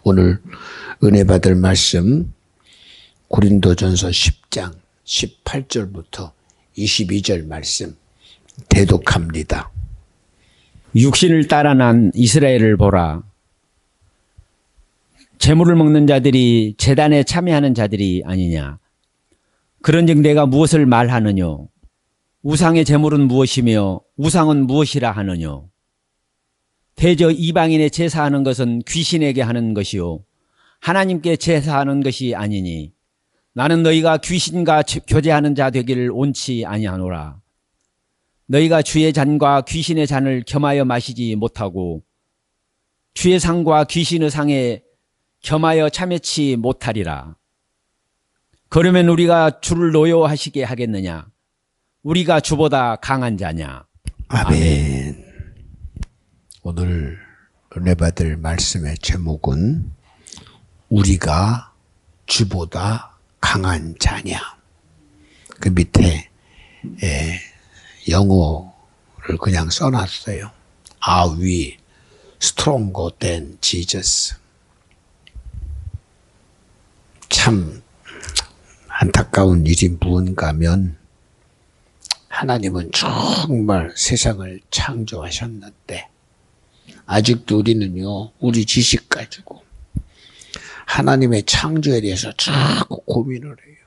오늘 은혜 받을 말씀 고린도전서 10장 18절부터 22절 말씀 대독합니다. 육신을 따라 난 이스라엘을 보라. 제물을 먹는 자들이 제단에 참여하는 자들이 아니냐. 그런즉 내가 무엇을 말하느뇨. 우상의 제물은 무엇이며 우상은 무엇이라 하느뇨. 대저 이방인의 제사하는 것은 귀신에게 하는 것이요 하나님께 제사하는 것이 아니니 나는 너희가 귀신과 교제하는 자 되기를 원치 아니하노라. 너희가 주의 잔과 귀신의 잔을 겸하여 마시지 못하고 주의 상과 귀신의 상에 겸하여 참여치 못하리라. 그러면 우리가 주를 노여워하시게 하겠느냐. 우리가 주보다 강한 자냐. 아멘. 오늘 은혜 받을 말씀의 제목은 우리가 주보다 강한 자냐. 그 밑에 영어를 그냥 써놨어요. Are we stronger than Jesus? 참 안타까운 일이 무언가면 하나님은 정말 세상을 창조하셨는데 아직도 우리는요, 우리 지식 가지고 하나님의 창조에 대해서 자꾸 고민을 해요.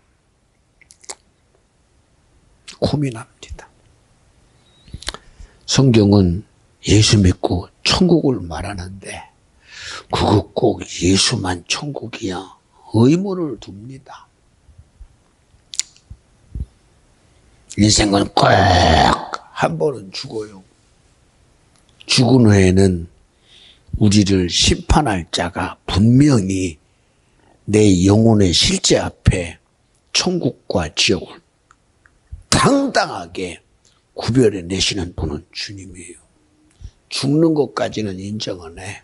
고민합니다. 성경은 예수 믿고 천국을 말하는데 그거 꼭 예수만 천국이야? 의문을 둡니다. 인생은 꼭 한 번은 죽어요. 죽은 후에는 우리를 심판할 자가 분명히 내 영혼의 실제 앞에 천국과 지옥을 당당하게 구별해 내시는 분은 주님이에요. 죽는 것까지는 인정은 해.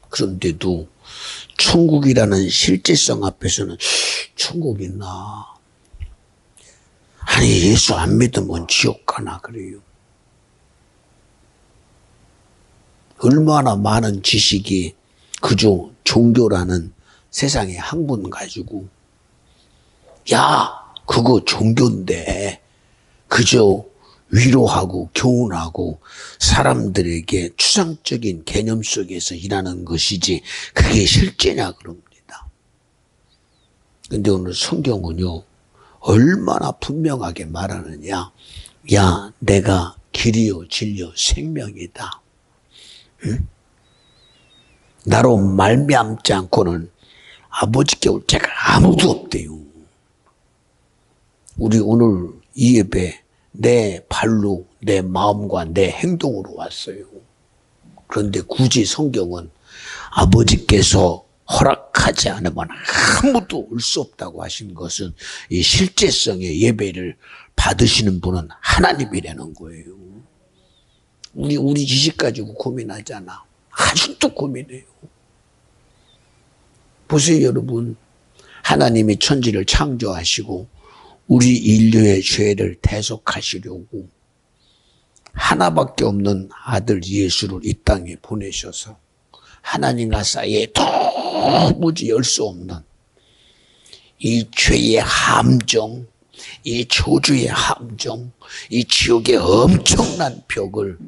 그런데도 천국이라는 실제성 앞에서는 천국 있나? 아니 예수 안 믿으면 지옥 가나 그래요. 얼마나 많은 지식이 그저 종교라는 세상의 학문 가지고 야 그거 종교인데 그저 위로하고 교훈하고 사람들에게 추상적인 개념 속에서 일하는 것이지 그게 실제냐 그럽니다. 근데 오늘 성경은요 얼마나 분명하게 말하느냐. 야 내가 길이요 진리요 생명이다. 응? 나로 말미암지 않고는 아버지께 올 자가 아무도 없대요. 우리 오늘 이 예배 내 발로 내 마음과 내 행동으로 왔어요. 그런데 굳이 성경은 아버지께서 허락하지 않으면 아무도 올 수 없다고 하신 것은 이 실제성의 예배를 받으시는 분은 하나님이라는 거예요. 우리 지식 가지고 고민하잖아. 아직도 고민해요. 보세요 여러분. 하나님이 천지를 창조하시고 우리 인류의 죄를 대속하시려고 하나밖에 없는 아들 예수를 이 땅에 보내셔서 하나님과 사이에 도무지 열 수 없는 이 죄의 함정, 이 저주의 함정, 이 지옥의 엄청난 벽을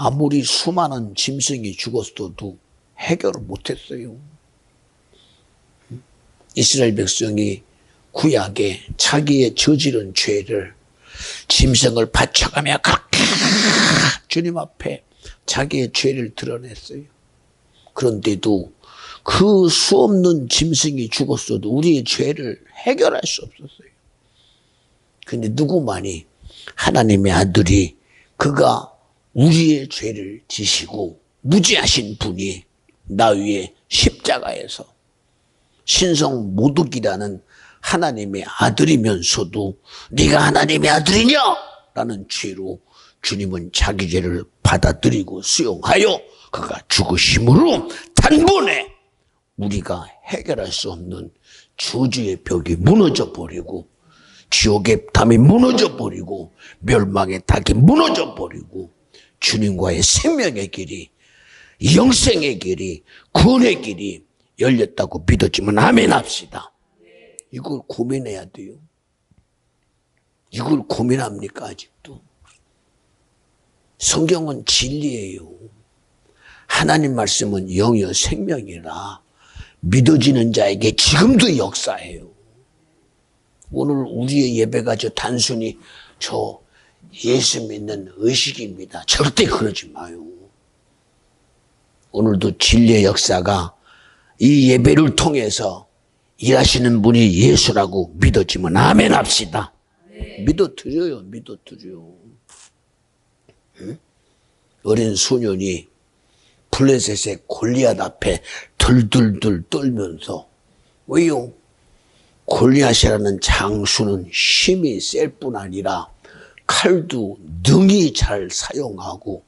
아무리 수많은 짐승이 죽었어도 해결을 못했어요. 이스라엘 백성이 구약에 자기의 저지른 죄를 짐승을 바쳐가며 그렇게 주님 앞에 자기의 죄를 드러냈어요. 그런데도 그 수없는 짐승이 죽었어도 우리의 죄를 해결할 수 없었어요. 그런데 누구만이 하나님의 아들이 그가 우리의 죄를 지시고 무지하신 분이 나 위에 십자가에서 신성 모독이라는 하나님의 아들이면서도 네가 하나님의 아들이냐? 라는 죄로 주님은 자기 죄를 받아들이고 수용하여 그가 죽으심으로 단번에 우리가 해결할 수 없는 저주의 벽이 무너져 버리고 지옥의 담이 무너져 버리고 멸망의 닭이 무너져 버리고 주님과의 생명의 길이 영생의 길이, 구원의 길이 열렸다고 믿었지만 아멘 합시다. 이걸 고민해야 돼요. 이걸 고민합니까 아직도? 성경은 진리예요. 하나님 말씀은 영이요 생명이라 믿어지는 자에게 지금도 역사해요. 오늘 우리의 예배가 단순히 예수 믿는 의식입니다. 절대 그러지 마요. 오늘도 진리의 역사가 이 예배를 통해서 일하시는 분이 예수라고 믿어지면 아멘 합시다. 믿어드려요. 응? 어린 소년이 블레셋의 골리앗 앞에 들들들 떨면서, 왜요? 골리앗이라는 장수는 힘이 셀 뿐 아니라 칼도 능히 잘 사용하고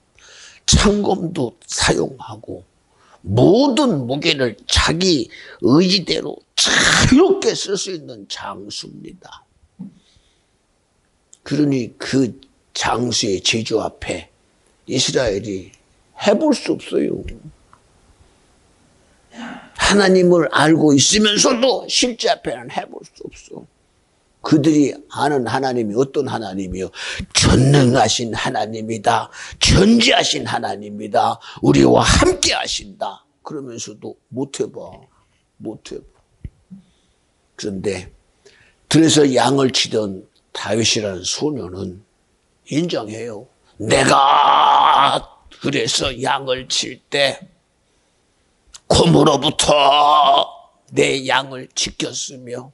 창검도 사용하고 모든 무게를 자기 의지대로 자유롭게 쓸 수 있는 장수입니다. 그러니 그 장수의 제주 앞에 이스라엘이 해볼 수 없어요. 하나님을 알고 있으면서도 실제 앞에는 해볼 수 없어. 그들이 아는 하나님이 어떤 하나님이요? 전능하신 하나님이다. 전지하신 하나님이다. 우리와 함께 하신다. 그러면서도 못 해봐. 그런데 들에서 양을 치던 다윗이라는 소년은 인정해요. 내가 그래서 양을 칠 때 곰으로부터 내 양을 지켰으며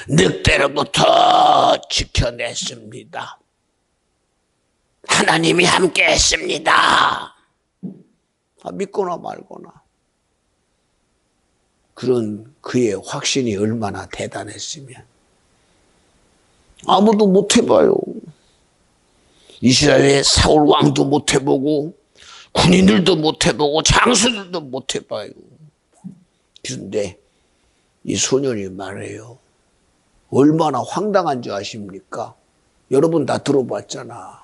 늑대로부터 지켜냈습니다. 하나님이 함께 했습니다. 믿거나 말거나. 그런 그의 확신이 얼마나 대단했으면 아무도 못 해봐요. 이스라엘의 사울 왕도 못 해보고 군인들도 못 해보고 장수들도 못 해봐요. 그런데 이 소년이 말해요. 얼마나 황당한 줄 아십니까? 여러분 다 들어봤잖아.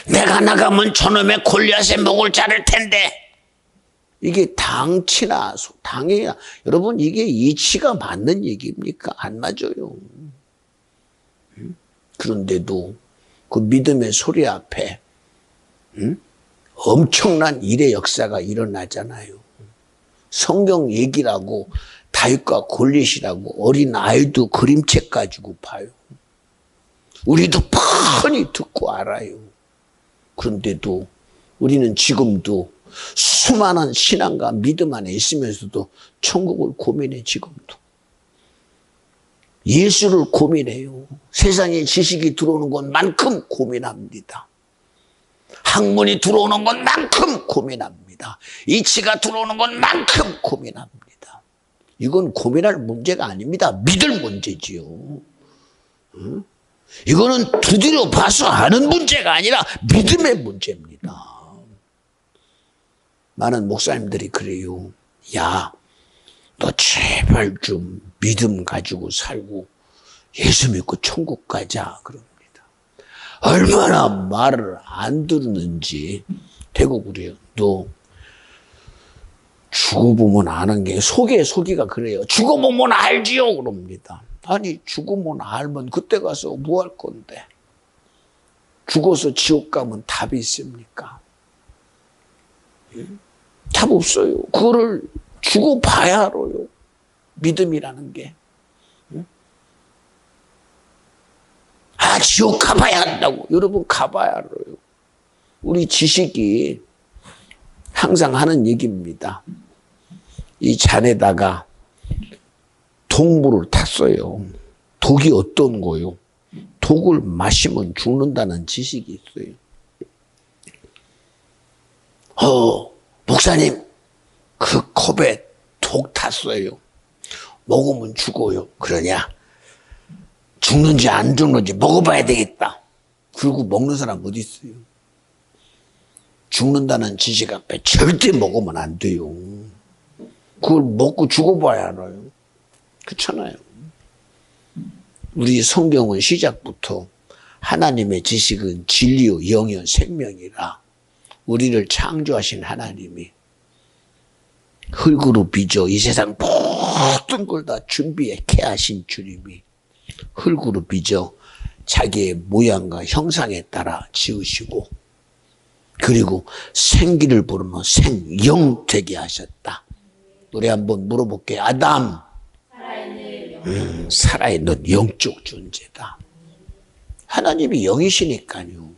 내가 나가면 저놈의 골리앗의 목을 자를 텐데. 이게 당치나 당해야. 여러분 이게 이치가 맞는 얘기입니까? 안 맞아요. 그런데도 그 믿음의 소리 앞에 엄청난 일의 역사가 일어나잖아요. 성경 얘기라고 다윗과 골리앗이라고 어린 아이도 그림책 가지고 봐요. 우리도 뻔히 듣고 알아요. 그런데도 우리는 지금도 수많은 신앙과 믿음 안에 있으면서도 천국을 고민해. 지금도 예수를 고민해요. 세상에 지식이 들어오는 것만큼 고민합니다. 학문이 들어오는 것만큼 고민합니다. 이치가 들어오는 것만큼 고민합니다. 이건 고민할 문제가 아닙니다. 믿을 문제지요. 이거는 두드려 봐서 아는 문제가 아니라 믿음의 문제입니다. 많은 목사님들이 그래요. 야, 너 제발 좀 믿음 가지고 살고 예수 믿고 천국 가자 그럽니다. 얼마나 말을 안 듣는지 되고 그래요. 너 죽어보면 아는 게 속이가 그래요. 죽어보면 알지요 그럽니다. 아니 죽으면 알면 그때 가서 뭐 할 건데. 죽어서 지옥 가면 답이 있습니까? 답 없어요. 그거를 죽어봐야 알아요. 믿음이라는 게. 아, 지옥 가봐야 한다고. 여러분 가봐야 알아요. 우리 지식이 항상 하는 얘기입니다. 이 잔에다가 독물을 탔어요. 독이 어떤 거요? 독을 마시면 죽는다는 지식이 있어요. 목사님, 그 컵에 독 탔어요. 먹으면 죽어요. 그러냐? 죽는지 안 죽는지 먹어봐야 되겠다. 그리고 먹는 사람 어디 있어요? 죽는다는 지식 앞에 절대 먹으면 안 돼요. 그걸 먹고 죽어봐야 알아요. 그렇잖아요. 우리 성경은 시작부터 하나님의 지식은 진리요 영이요 생명이라 우리를 창조하신 하나님이 흙으로 빚어 이 세상 모든 걸 다 준비해 하신 주님이 흙으로 빚어 자기의 모양과 형상에 따라 지으시고 그리고 생기를 부르는 생영 되게 하셨다. 우리 한번 물어볼게요. 아담, 살아있는 영적 존재다. 하나님이 영이시니까요.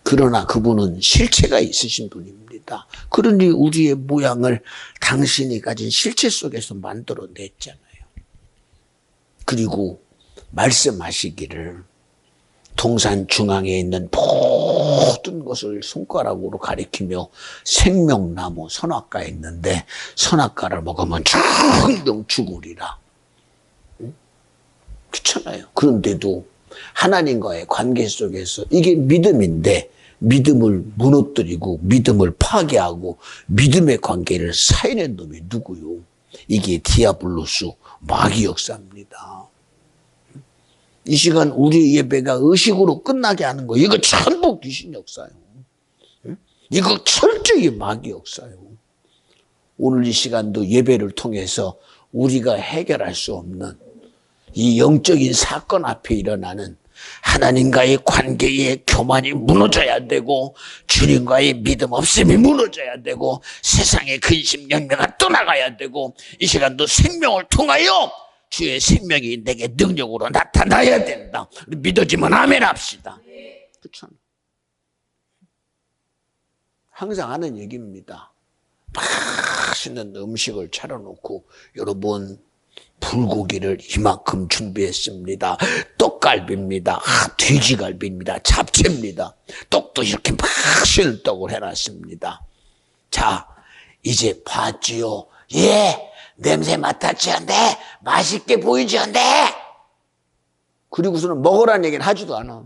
그러나 그분은 실체가 있으신 분입니다. 그러니 우리의 모양을 당신이 가진 실체 속에서 만들어냈잖아요. 그리고 말씀하시기를 동산 중앙에 있는 모든 것을 손가락으로 가리키며 생명나무 선악과에 있는데 선악과를 먹으면 정령 죽으리라. 그렇잖아요. 그런데도 하나님과의 관계 속에서 이게 믿음인데 믿음을 무너뜨리고 믿음을 파괴하고 믿음의 관계를 사인한 놈이 누구요? 이게 디아블로스 마귀 역사입니다. 이 시간 우리 예배가 의식으로 끝나게 하는 거 이거 전부 귀신 역사예요. 이거 철저히 마귀 역사예요. 오늘 이 시간도 예배를 통해서 우리가 해결할 수 없는 이 영적인 사건 앞에 일어나는 하나님과의 관계의 교만이 무너져야 되고 주님과의 믿음 없음이 무너져야 되고 세상의 근심 영매가 떠나가야 되고 이 시간도 생명을 통하여 주의 생명이 내게 능력으로 나타나야 된다. 믿어지면 아멘 합시다. 그렇죠? 항상 하는 얘기입니다. 맛있는 음식을 차려놓고 여러분 불고기를 이만큼 준비했습니다. 떡갈비입니다. 돼지갈비입니다. 잡채입니다. 떡도 이렇게 맛있는 떡을 해놨습니다. 자, 이제 봤지요? 예, 냄새 맡았지언데 맛있게 보이지언데 그리고서는 먹으라는 얘기는 하지도 않아.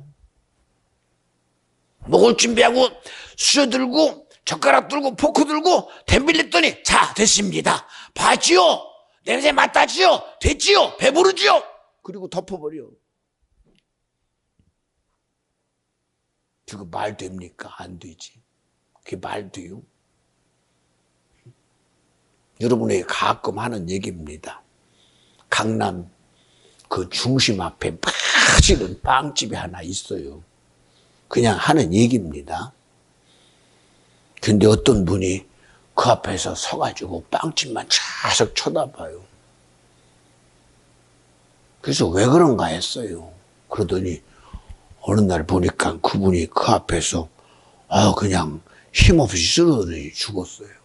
먹을 준비하고 수저 들고 젓가락 들고 포크 들고 덤빌렸더니 자, 됐습니다. 봤지요? 냄새 맡았지요? 됐지요? 배부르지요? 그리고 덮어버려. 그거 말 됩니까? 안 되지. 그게 말 돼요? 여러분에게 가끔 하는 얘기입니다. 강남 그 중심 앞에 맛있는 빵집이 하나 있어요. 그냥 하는 얘기입니다. 근데 어떤 분이 그 앞에서 서가지고 빵집만 계속 쳐다봐요. 그래서 왜 그런가 했어요. 그러더니 어느 날 보니까 그분이 그 앞에서 그냥 힘없이 쓰러져 죽었어요.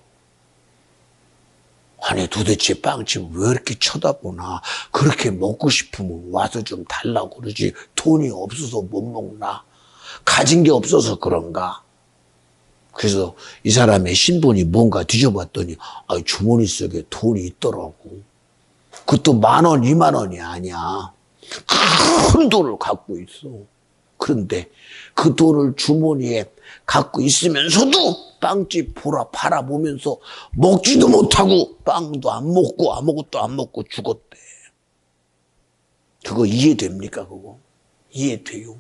아니 도대체 빵집을 왜 이렇게 쳐다보나. 그렇게 먹고 싶으면 와서 좀 달라고 그러지. 돈이 없어서 못 먹나. 가진 게 없어서 그런가. 그래서 이 사람의 신분이 뭔가 뒤져봤더니 주머니 속에 돈이 있더라고. 그것도 10,000원, 20,000원이 아니야. 큰 돈을 갖고 있어. 그런데 그 돈을 주머니에 갖고 있으면서도 빵집 바라보면서 먹지도 못하고 빵도 안 먹고 아무것도 안 먹고 죽었대. 그거 이해됩니까? 그거 이해돼요?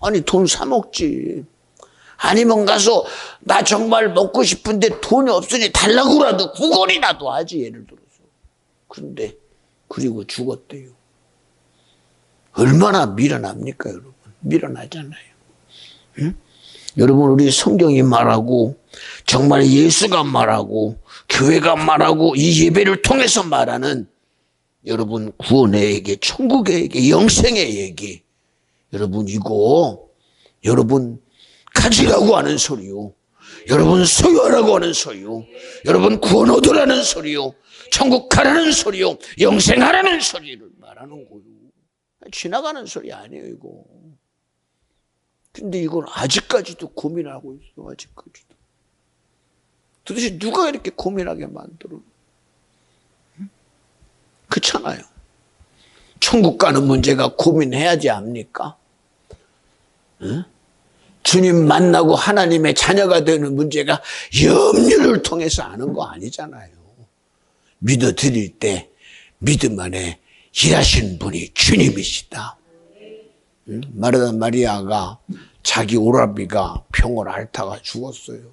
아니 돈 사 먹지. 아니면 가서 나 정말 먹고 싶은데 돈이 없으니 달라고라도 구걸이라도 하지, 예를 들어서. 그런데 그리고 죽었대요. 얼마나 미련합니까, 여러분? 미련하잖아요. 응? 여러분, 우리 성경이 말하고 정말 예수가 말하고 교회가 말하고 이 예배를 통해서 말하는 여러분 구원의 얘기, 천국의 얘기, 영생의 얘기. 여러분 이거 여러분 가지라고 하는 소리요. 여러분 소유하라고 하는 소리요. 여러분 구원 얻으라는 소리요. 천국 가라는 소리요. 영생하라는 소리를 말하는 거요. 지나가는 소리 아니에요, 이거. 근데 이건 아직까지도 고민하고 있어, 아직까지도. 도대체 누가 이렇게 고민하게 만들어? 그렇잖아요. 천국 가는 문제가 고민해야지 합니까? 응? 주님 만나고 하나님의 자녀가 되는 문제가 염려를 통해서 아는 거 아니잖아요. 믿어드릴 때 믿음 안에 일하시는 분이 주님이시다. 마르다 마리아가 자기 오라비가 병을 앓다가 죽었어요.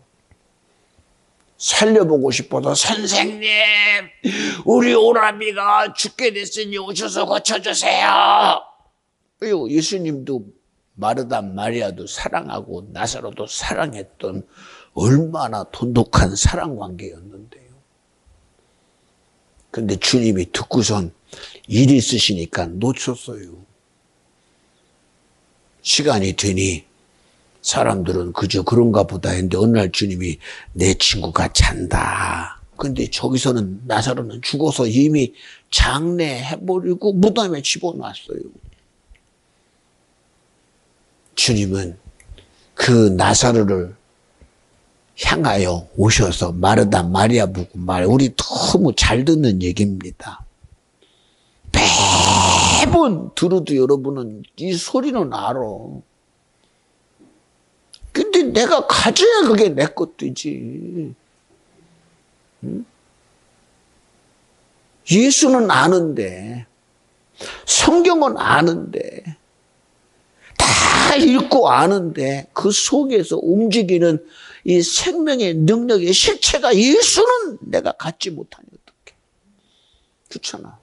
살려보고 싶어서 선생님, 우리 오라비가 죽게 됐으니 오셔서 고쳐주세요. 예수님도 마르다 마리아도 사랑하고 나사로도 사랑했던 얼마나 돈독한 사랑 관계였는데요. 근데 주님이 듣고선 일 있으시니까 놓쳤어요. 시간이 되니 사람들은 그저 그런가 보다 했는데 어느 날 주님이 내 친구가 잔다. 근데 저기서는 나사로는 죽어서 이미 장례해버리고 무덤에 집어놨어요. 주님은 그 나사로를 향하여 오셔서 마르다 마리아 보고 우리 너무 잘 듣는 얘기입니다. 매번 들어도 여러분은 이 소리는 알아. 근데 내가 가져야 그게 내 것이지. 응? 예수는 아는데, 성경은 아는데, 다 읽고 아는데 그 속에서 움직이는 이 생명의 능력의 실체가 예수는 내가 갖지 못하니 어떡해. 그렇잖아.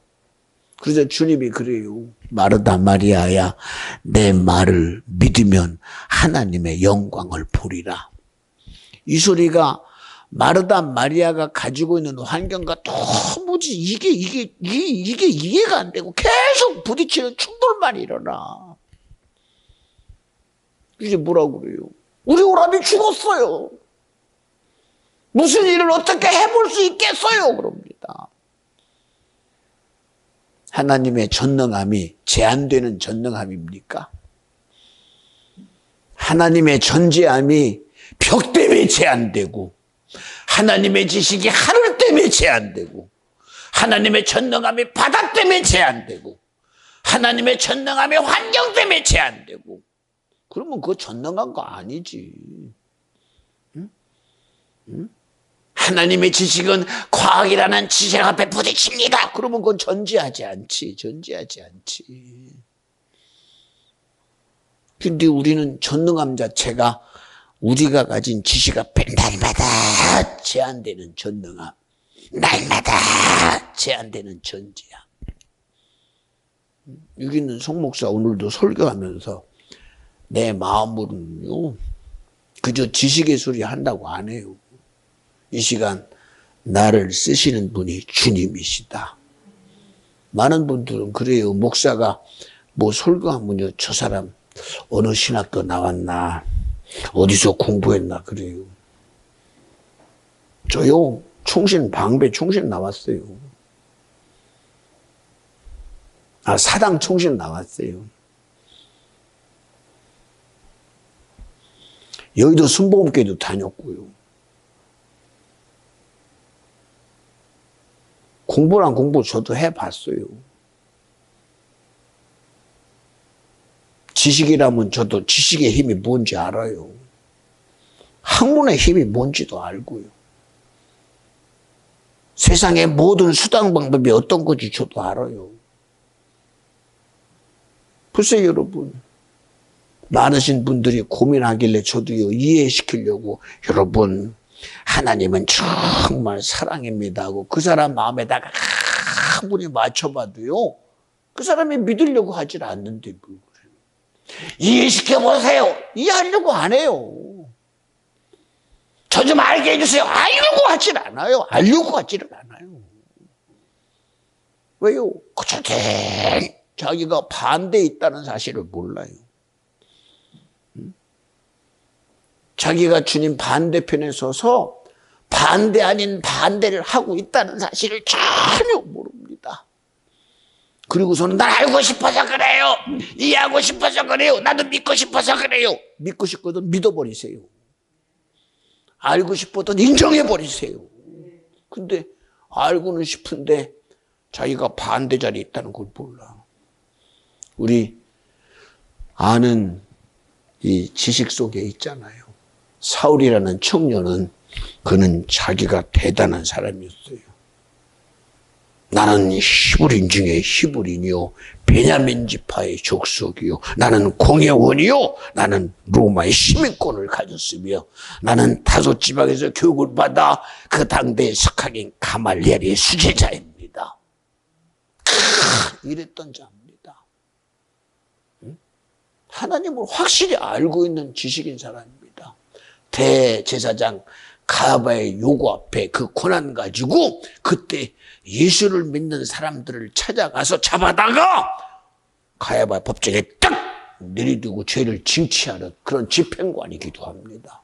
그래서 주님이 그래요. 마르다 마리아야, 내 말을 믿으면 하나님의 영광을 보리라. 이 소리가 마르다 마리아가 가지고 있는 환경과 도무지 이게 이해가 안 되고 계속 부딪히는 충돌만 일어나. 이제 뭐라고 그래요? 우리 오라비 죽었어요. 무슨 일을 어떻게 해볼 수 있겠어요? 그럽니다. 하나님의 전능함이 제한되는 전능함입니까? 하나님의 전지함이 벽 때문에 제한되고, 하나님의 지식이 하늘 때문에 제한되고, 하나님의 전능함이 바다 때문에 제한되고, 하나님의 전능함이 환경 때문에 제한되고, 그러면 그거 전능한 거 아니지. 응? 응? 하나님의 지식은 과학이라는 지식 앞에 부딪힙니다. 그러면 그건 전지하지 않지. 근데 우리는 전능함 자체가 우리가 가진 지식 앞에 날마다 제한되는 전능함, 날마다 제한되는 전지함. 여기 있는 송 목사 오늘도 설교하면서 내 마음으로는요, 그저 지식의 소리 한다고 안 해요. 이 시간 나를 쓰시는 분이 주님이시다. 많은 분들은 그래요. 목사가 뭐 설교하면요, 저 사람 어느 신학교 나왔나, 어디서 공부했나 그래요. 저요, 방배 총신 나왔어요. 사당 총신 나왔어요. 여의도 순복음교회도 다녔고요. 공부란 공부 저도 해봤어요. 지식이라면 저도 지식의 힘이 뭔지 알아요. 학문의 힘이 뭔지도 알고요. 세상의 모든 수단 방법이 어떤 건지 저도 알아요. 글쎄요, 여러분. 많으신 분들이 고민하길래 저도요, 이해시키려고, 여러분, 하나님은 정말 사랑입니다 하고 그 사람 마음에다가 아무리 맞춰봐도요, 그 사람이 믿으려고 하질 않는데 뭘 그래요. 이해시켜보세요. 이해하려고 안 해요. 저 좀 알게 해주세요. 알려고 하질 않아요. 알려고 하지를 않아요. 왜요? 그저 자기가 반대에 있다는 사실을 몰라요. 자기가 주님 반대편에 서서 반대 아닌 반대를 하고 있다는 사실을 전혀 모릅니다. 그리고서는 난 알고 싶어서 그래요. 이해하고 싶어서 그래요. 나도 믿고 싶어서 그래요. 믿고 싶거든 믿어버리세요. 알고 싶어도 인정해버리세요. 근데 알고는 싶은데 자기가 반대 자리에 있다는 걸 몰라. 우리 아는 이 지식 속에 있잖아요. 사울이라는 청년은 그는 자기가 대단한 사람이었어요. 나는 히브리인 중에 히브리인이요 베냐민 지파의 족속이요, 나는 공의 원이요, 나는 로마의 시민권을 가졌으며, 나는 다섯 지방에서 교육을 받아 그 당대의 석학인 가말리엘의 수제자입니다. 이랬던 자입니다. 하나님을 확실히 알고 있는 지식인 사람입니다. 대제사장 가야바의 요구 앞에 그 고난 가지고 그때 예수를 믿는 사람들을 찾아가서 잡아다가 가야바 법정에 딱 내리두고 죄를 징치하는 그런 집행관이기도 합니다.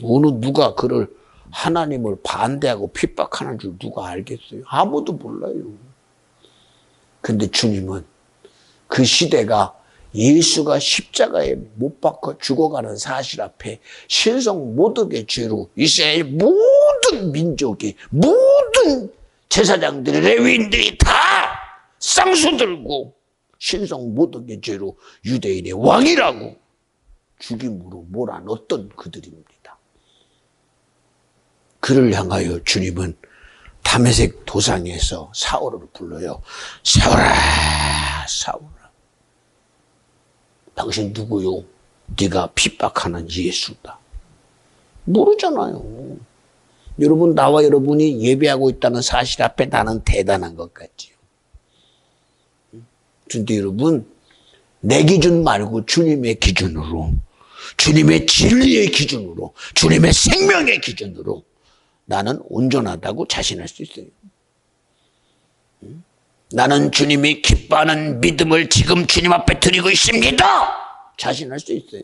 어느 누가 그를 하나님을 반대하고 핍박하는 줄 누가 알겠어요? 아무도 몰라요. 근데 주님은 그 시대가 예수가 십자가에 못 박혀 죽어가는 사실 앞에 신성 모독의 죄로 이스라엘 모든 민족이, 모든 제사장들이, 레위인들이 다 쌍수 들고 신성 모독의 죄로 유대인의 왕이라고 죽임으로 몰아넣었던 그들입니다. 그를 향하여 주님은 다메섹 도상에서 사울을 불러요. 사울아, 사울아, 당신 누구요? 네가 핍박하는 예수다. 모르잖아요. 여러분, 나와 여러분이 예배하고 있다는 사실 앞에 나는 대단한 것 같지요. 그런데 여러분, 내 기준 말고 주님의 기준으로, 주님의 진리의 기준으로, 주님의 생명의 기준으로 나는 온전하다고 자신할 수 있어요. 나는 주님이 기뻐하는 믿음을 지금 주님 앞에 드리고 있습니다. 자신할 수 있어요?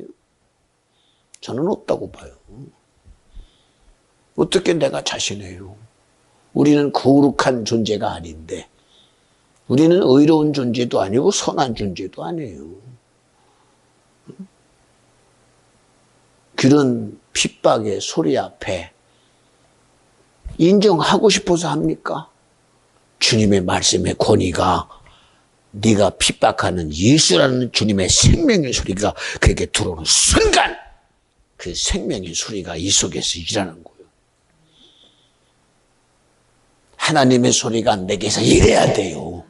저는 없다고 봐요. 어떻게 내가 자신해요? 우리는 거룩한 존재가 아닌데, 우리는 의로운 존재도 아니고 선한 존재도 아니에요. 그런 핍박의 소리 앞에 인정하고 싶어서 합니까? 주님의 말씀의 권위가, 네가 핍박하는 예수라는 주님의 생명의 소리가 그에게 들어오는 순간 그 생명의 소리가 이 속에서 일하는 거예요. 하나님의 소리가 내게서 일해야 돼요.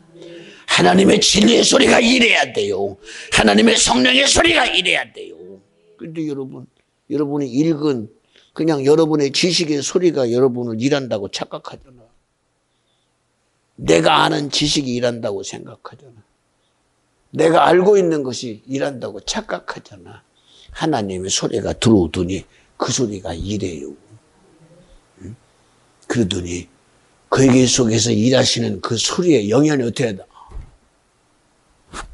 하나님의 진리의 소리가 일해야 돼요. 하나님의 성령의 소리가 일해야 돼요. 그런데 여러분이 읽은 그냥 여러분의 지식의 소리가 여러분을 일한다고 착각하잖아. 내가 아는 지식이 일한다고 생각하잖아. 내가 알고 있는 것이 일한다고 착각하잖아. 하나님의 소리가 들어오더니 그 소리가 일해요. 그러더니 그에게 속에서 일하시는 그 소리의 영향이 어떻게 한다?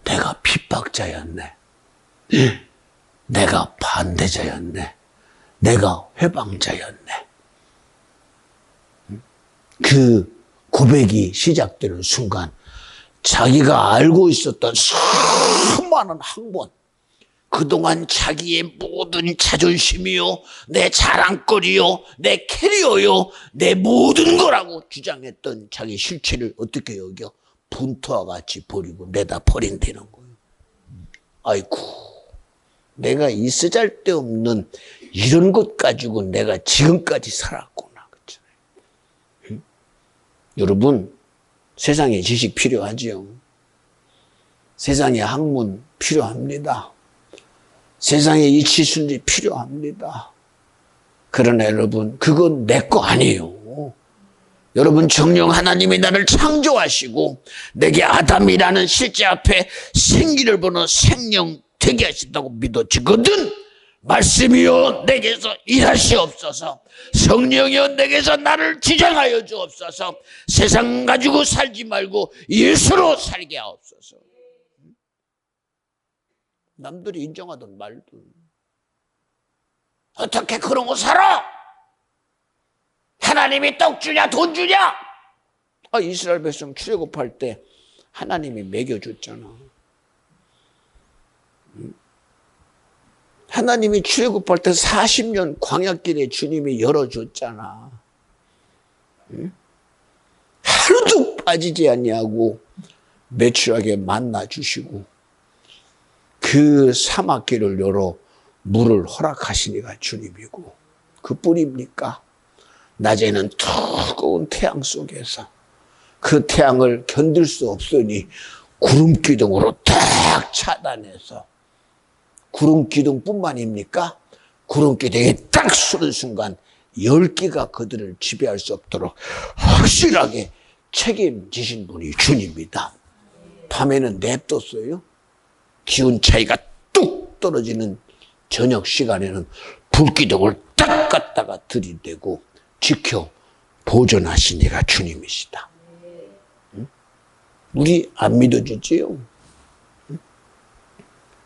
내가 핍박자였네. 내가 반대자였네. 내가 회방자였네. 그 고백이 시작되는 순간 자기가 알고 있었던 수많은 학문, 그동안 자기의 모든 자존심이요, 내 자랑거리요, 내 캐리어요, 내 모든 거라고 주장했던 자기 실체를 어떻게 여겨? 분토와 같이 버리고 내다 버린다는 거예요. 아이고, 내가 이 쓰잘데없는 이런 것 가지고 내가 지금까지 살았구나. 그렇잖아요. 여러분, 세상에 지식 필요하지요. 세상에 학문 필요합니다. 세상에 이치순리 필요합니다. 그러나 여러분, 그건 내 거 아니에요. 여러분, 정령 하나님이 나를 창조하시고 내게 아담이라는 실제 앞에 생기를 보는 생명 되게 하신다고 믿어지거든. 말씀이여 내게서 일하시옵소서. 성령이여 내게서 나를 지정하여 주옵소서. 세상 가지고 살지 말고 예수로 살게 하옵소서. 남들이 인정하던 말도 어떻게 그러고 살아? 하나님이 떡 주냐 돈 주냐? 이스라엘 백성 출애굽할 때 하나님이 먹여줬잖아. 하나님이 출애굽할 때 40년 광야길에 주님이 열어줬잖아. 하루도 빠지지 않냐고 매출하게 만나주시고 그 사막길을 열어 물을 허락하시니가 주님이고, 그뿐입니까? 낮에는 뜨거운 태양 속에서 그 태양을 견딜 수 없으니 구름 기둥으로 딱 차단해서, 구름 기둥뿐만입니까? 구름 기둥에 딱 서는 순간 열기가 그들을 지배할 수 없도록 확실하게 책임지신 분이 주님이다. 밤에는 냅뒀어요. 기온 차이가 뚝 떨어지는 저녁 시간에는 불기둥을 딱 갖다가 들이대고 지켜 보존하신 이가 주님이시다. 응? 우리 안 믿어지지요? 응?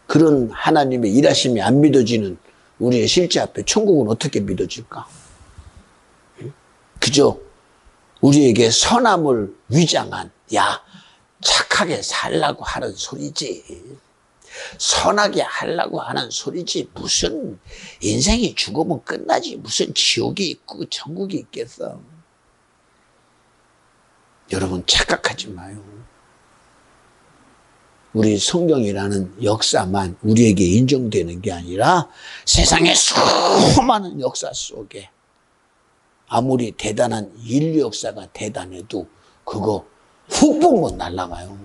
그런 하나님의 일하심이 안 믿어지는 우리의 실제 앞에 천국은 어떻게 믿어질까? 응? 그저 우리에게 선함을 위장한, 야, 착하게 살라고 하는 소리지. 선하게 하려고 하는 소리지. 무슨 인생이 죽으면 끝나지. 무슨 지옥이 있고 천국이 있겠어. 여러분 착각하지 마요. 우리 성경이라는 역사만 우리에게 인정되는 게 아니라 세상의 수많은 역사 속에 아무리 대단한 인류 역사가 대단해도 그거 훅 보면 날아가요.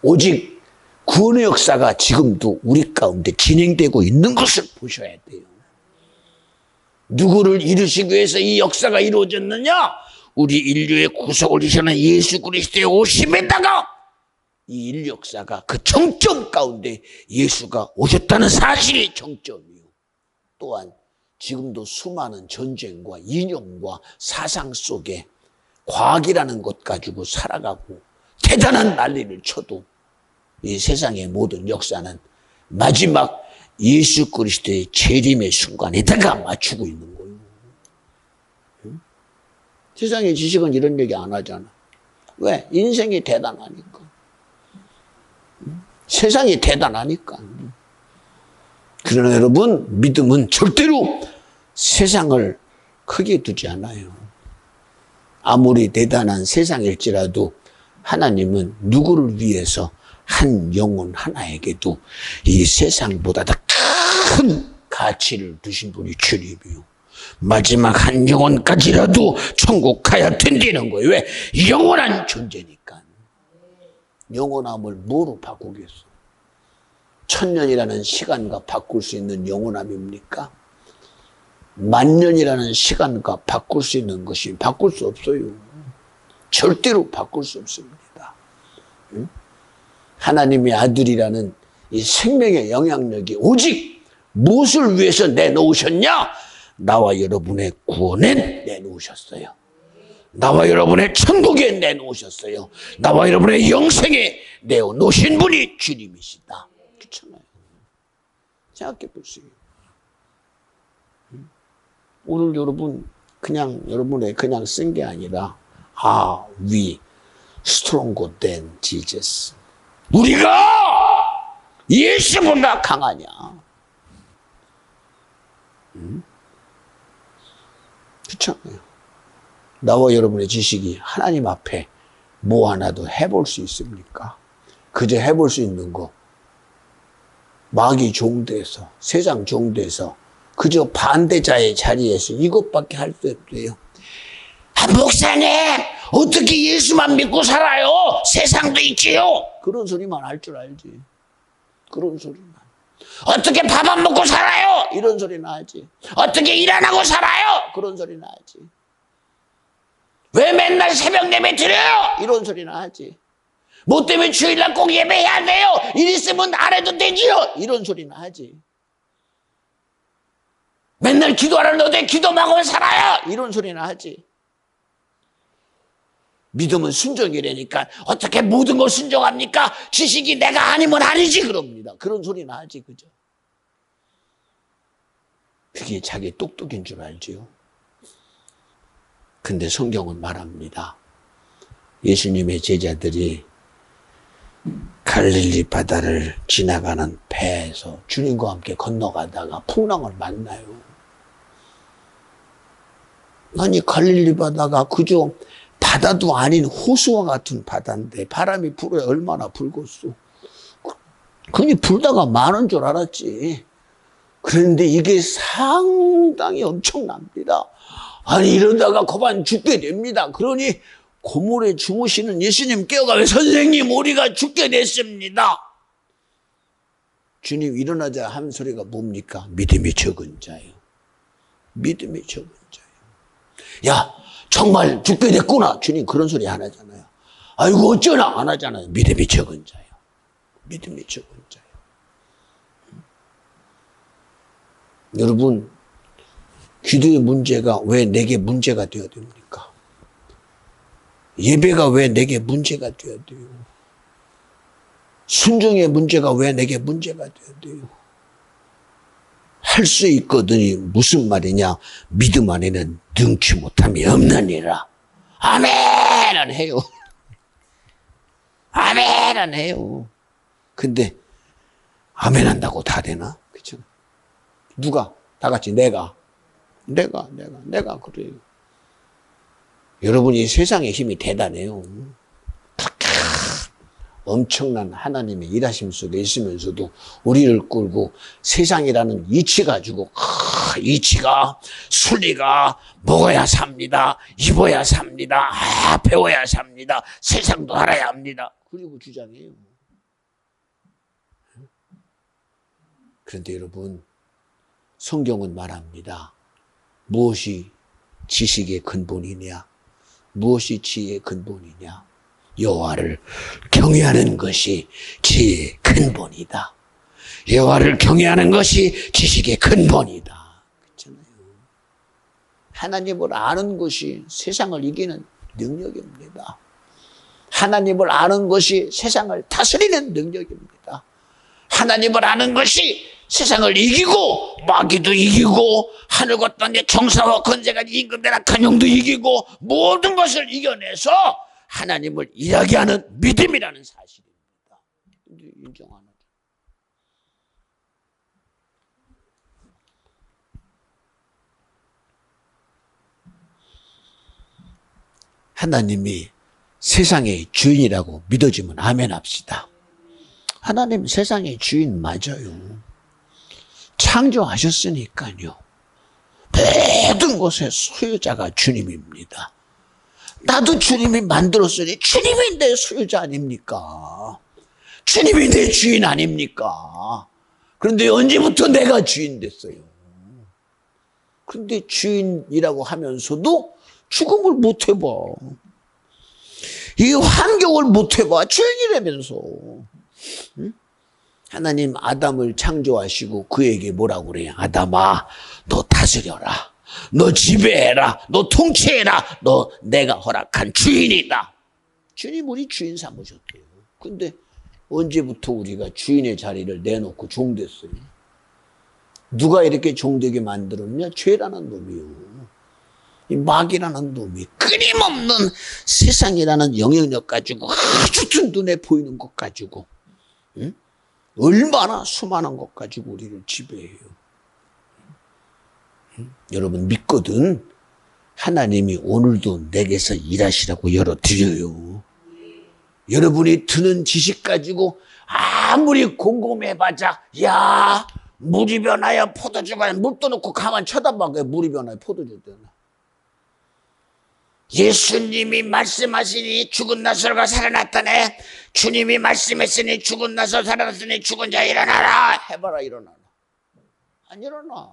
오직 구원의 역사가 지금도 우리 가운데 진행되고 있는 것을 보셔야 돼요. 누구를 이루시기 위해서 이 역사가 이루어졌느냐? 우리 인류의 구속을 이루시는 예수 그리스도의 오심에다가 이 인류 역사가 그 정점 가운데 예수가 오셨다는 사실이 정점이요. 또한 지금도 수많은 전쟁과 인용과 사상 속에 과학이라는 것 가지고 살아가고 대단한 난리를 쳐도 이 세상의 모든 역사는 마지막 예수 그리스도의 재림의 순간에다가 맞추고 있는 거예요. 응? 세상의 지식은 이런 얘기 안 하잖아. 왜? 인생이 대단하니까. 응? 세상이 대단하니까. 그러나 여러분, 믿음은 절대로 세상을 크게 두지 않아요. 아무리 대단한 세상일지라도 하나님은 누구를 위해서 한 영혼 하나에게도 이 세상보다 더 큰 가치를 두신 분이 주님이요. 마지막 한 영혼까지라도 천국 가야 된다는 거예요. 왜? 영원한 존재니까. 영원함을 뭐로 바꾸겠어? 1000년이라는 시간과 바꿀 수 있는 영원함입니까? 10,000년이라는 시간과 바꿀 수 있는 것이 바꿀 수 없어요. 절대로 바꿀 수 없습니다. 응? 하나님의 아들이라는 이 생명의 영향력이 오직 무엇을 위해서 내놓으셨냐? 나와 여러분의 구원에 내놓으셨어요. 나와 여러분의 천국에 내놓으셨어요. 나와 여러분의 영생에 내어놓으신 분이 주님이시다. 그렇잖아요. 생각해 보세요. 오늘 여러분 그냥 여러분의 그냥 쓴 게 아니라 we stronger than Jesus. 우리가 예수보다 강하냐? 그렇잖아요. 나와 여러분의 지식이 하나님 앞에 뭐 하나도 해볼 수 있습니까? 그저 해볼 수 있는 거 마귀 종돼서 세상 종돼서 그저 반대자의 자리에서 이것밖에 할 수 없어요. 목사님 어떻게 예수만 믿고 살아요? 세상도 있지요. 그런 소리만 할 줄 알지. 그런 소리만. 어떻게 밥 안 먹고 살아요? 이런 소리나 하지. 어떻게 일 안 하고 살아요? 그런 소리나 하지. 왜 맨날 새벽 예배 드려요? 이런 소리나 하지. 뭐 때문에 주일날 꼭 예배해야 돼요? 일 있으면 안 해도 되지요? 이런 소리나 하지. 맨날 기도하는데 어떻게 기도만 하고 살아요? 이런 소리나 하지. 믿음은 순종이라니까 어떻게 모든 걸 순종합니까? 지식이 내가 아니면 아니지 그럽니다. 그런 소리나 하지. 그죠? 그게 자기 똑똑인 줄 알지요. 근데 성경은 말합니다. 예수님의 제자들이 갈릴리 바다를 지나가는 배에서 주님과 함께 건너가다가 풍랑을 만나요. 아니 갈릴리 바다가 그저 바다도 아닌 호수와 같은 바다인데 바람이 불어야 얼마나 불겠소. 그니 불다가 많은 줄 알았지. 그런데 이게 상당히 엄청납니다. 아니 이러다가 그만 죽게 됩니다. 그러니 고물에 주무시는 예수님 깨어가며 선생님 우리가 죽게 됐습니다. 주님 일어나자 하는 소리가 뭡니까? 믿음이 적은 자요. 믿음이 적은 자요. 야 정말 죽게 됐구나. 주님 그런 소리 안 하잖아요. 아이고 어쩌나 안 하잖아요. 믿음이 적은 자요. 믿음이 적은 자요. 여러분 기도의 문제가 왜 내게 문제가 되어야 됩니까? 예배가 왜 내게 문제가 되어야 돼요? 순종의 문제가 왜 내게 문제가 되어야 돼요? 할 수 있거든이 무슨 말이냐? 믿음 안에는 능치 못함이 없느니라. 아멘은 해요. 아멘은 해요. 근데 아멘 한다고 다 되나? 그렇죠? 누가? 다 같이 내가 그래요. 여러분이 세상의 힘이 대단해요. 엄청난 하나님의 일하심 속에 있으면서도 우리를 끌고 세상이라는 이치 가지고 이치가 순리가 먹어야 삽니다. 입어야 삽니다. 배워야 삽니다. 세상도 알아야 합니다. 그리고 주장해요. 그런데 여러분 성경은 말합니다. 무엇이 지식의 근본이냐? 무엇이 지혜의 근본이냐? 여호와를 경외하는 것이 지혜의 근본이다. 여호와를 경외하는 것이 지식의 근본이다. 그렇잖아요. 하나님을 아는 것이 세상을 이기는 능력입니다. 하나님을 아는 것이 세상을 다스리는 능력입니다. 하나님을 아는 것이 세상을 이기고 마귀도 이기고 하늘과 땅의 정사와 권세가 임금대나 간용도 이기고 모든 것을 이겨내서 하나님을 일하게 하는 믿음이라는 사실입니다. 인정 안 하죠. 하나님이 세상의 주인이라고 믿어지면 아멘 합시다. 하나님 세상의 주인 맞아요. 창조하셨으니까요. 모든 것의 소유자가 주님입니다. 나도 주님이 만들었으니 주님이 내 소유자 아닙니까? 주님이 내 주인 아닙니까? 그런데 언제부터 내가 주인 됐어요? 그런데 주인이라고 하면서도 죽음을 못 해봐. 이 환경을 못 해봐. 주인이라면서. 응? 하나님 아담을 창조하시고 그에게 뭐라고 그래요? 아담아, 너 다스려라. 너 지배해라. 너 통치해라. 너 내가 허락한 주인이다. 주님 우리 주인 삼으셨대요. 근데 언제부터 우리가 주인의 자리를 내놓고 종됐어요? 누가 이렇게 종되게 만들었냐? 죄라는 놈이요. 이 마귀라는 놈이 끊임없는 세상이라는 영향력 가지고 아주 눈에 보이는 것 가지고 응? 얼마나 수많은 것 가지고 우리를 지배해요. 여러분 믿거든 하나님이 오늘도 내게서 일하시라고 열어드려요. 여러분이 드는 지식 가지고 아무리 곰곰해봐자 야 물이 변하여 포도주가 물 떠놓고 가만 쳐다봐. 물이 변하여 포도주 되나. 예수님이 말씀하시니 죽은 나사로가 살아났다네. 주님이 말씀했으니 죽은 나사로 살아났으니 죽은 자 일어나라. 해봐라. 일어나라. 안 일어나.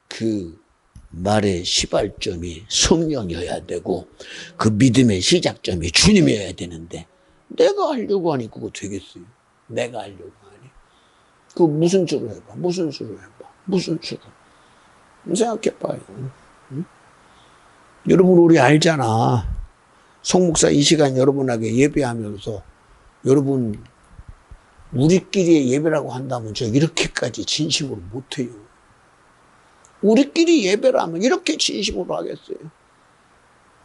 그 말의 시발점이 성령이어야 되고 그 믿음의 시작점이 주님이어야 되는데 내가 하려고 하니 그거 되겠어요? 내가 하려고 하니 그 무슨 수로 해봐. 무슨 수로 해봐. 무슨 수로. 생각해봐요. 응? 여러분 우리 알잖아. 송 목사 이 시간 여러분에게 예배하면서 여러분 우리끼리의 예배라고 한다면 저 이렇게까지 진심으로 못해요. 우리끼리 예배를 하면 이렇게 진심으로 하겠어요.